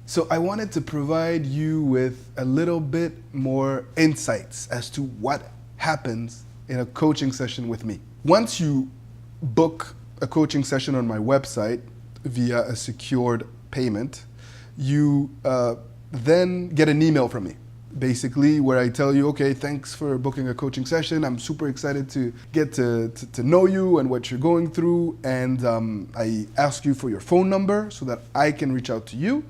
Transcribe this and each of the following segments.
So I wanted to provide you with a little bit more insights as to what happens in a coaching session with me. Once you book a coaching session on my website via a secured payment, you then get an email from me, basically, where I tell you, okay, thanks for booking a coaching session. I'm super excited to get to know you and what you're going through. And I ask you for your phone number so that I can reach out to you.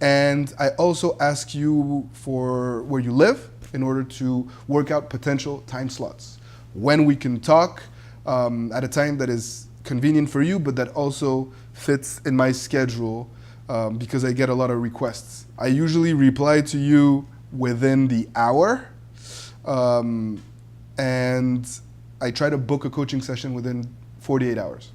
And I also ask you for where you live in order to work out potential time slots when we can talk at a time that is convenient for you, but that also fits in my schedule because I get a lot of requests. I usually reply to you within the hour, and I try to book a coaching session within 48 hours.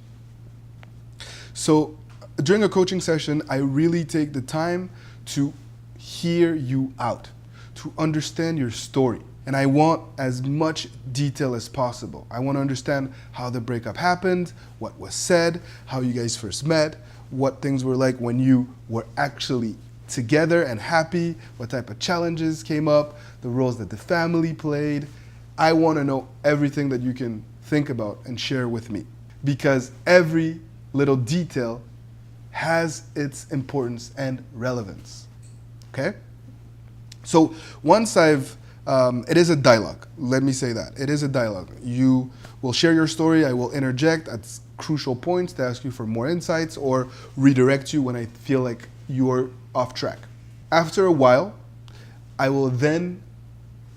So during a coaching session, I really take the time to hear you out, to understand your story. And I want as much detail as possible. I want to understand how the breakup happened, what was said, how you guys first met, what things were like when you were actually together and happy, what type of challenges came up, the roles that the family played. I want to know everything that you can think about and share with me, because every little detail has its importance and relevance. Okay? So once it is a dialogue. Let me say that. It is a dialogue. You will share your story. I will interject at crucial points to ask you for more insights or redirect you when I feel like you're off track. After a while, I will then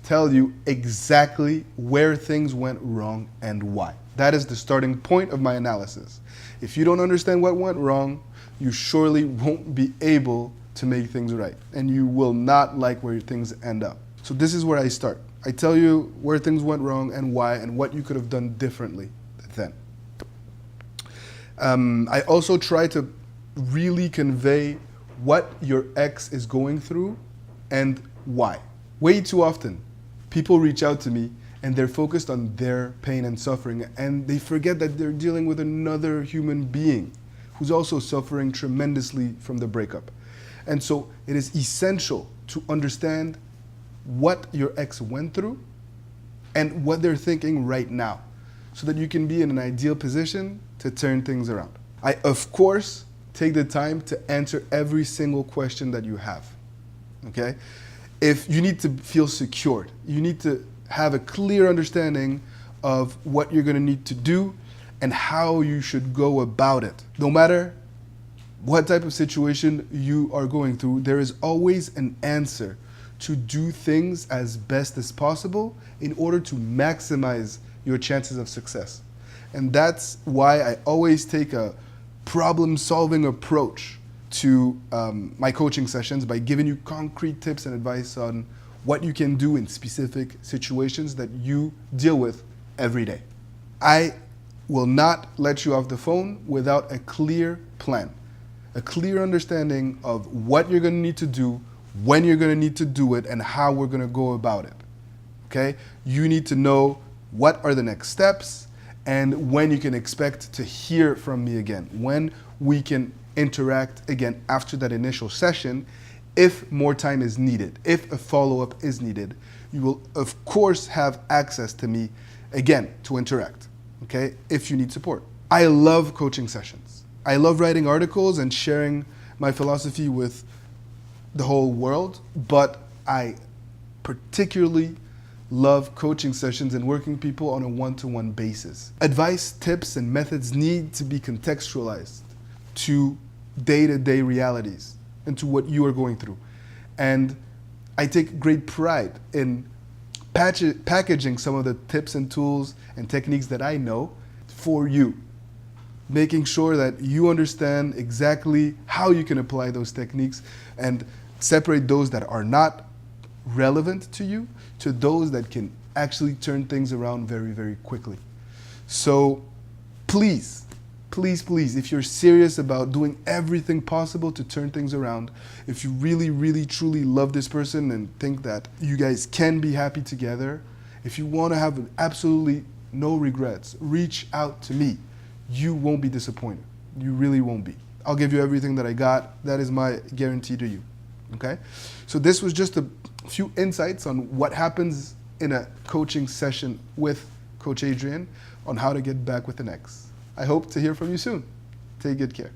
tell you exactly where things went wrong and why. That is the starting point of my analysis. If you don't understand what went wrong, you surely won't be able to make things right, and you will not like where things end up. So this is where I start. I tell you where things went wrong and why, and what you could have done differently then. I also try to really convey what your ex is going through and why. Way too often, people reach out to me and they're focused on their pain and suffering, and they forget that they're dealing with another human being who's also suffering tremendously from the breakup. And so it is essential to understand what your ex went through and what they're thinking right now, so that you can be in an ideal position to turn things around. I, of course, take the time to answer every single question that you have, okay? If you need to feel secured, you need to have a clear understanding of what you're gonna need to do and how you should go about it. No matter what type of situation you are going through, there is always an answer to do things as best as possible in order to maximize your chances of success. And that's why I always take a problem-solving approach to my coaching sessions by giving you concrete tips and advice on what you can do in specific situations that you deal with every day. I will not let you off the phone without a clear plan, a clear understanding of what you're gonna need to do, when you're gonna need to do it, and how we're gonna go about it, okay? You need to know what are the next steps and when you can expect to hear from me again, when we can interact again after that initial session. If more time is needed, if a follow-up is needed, you will of course have access to me again to interact, okay, if you need support. I love coaching sessions. I love writing articles and sharing my philosophy with the whole world, but I particularly love coaching sessions and working with people on a one-to-one basis. Advice, tips, and methods need to be contextualized to day-to-day realities and to what you are going through. And I take great pride in packaging some of the tips and tools and techniques that I know for you, making sure that you understand exactly how you can apply those techniques and separate those that are not relevant to you to those that can actually turn things around very, very quickly. So please, if you're serious about doing everything possible to turn things around, if you really, really, truly love this person and think that you guys can be happy together, if you want to have absolutely no regrets, reach out to me. You won't be disappointed. You really won't be. I'll give you everything that I got. That is my guarantee to you. Okay? So this was just a few insights on what happens in a coaching session with Coach Adrian on how to get back with an ex. I hope to hear from you soon. Take good care.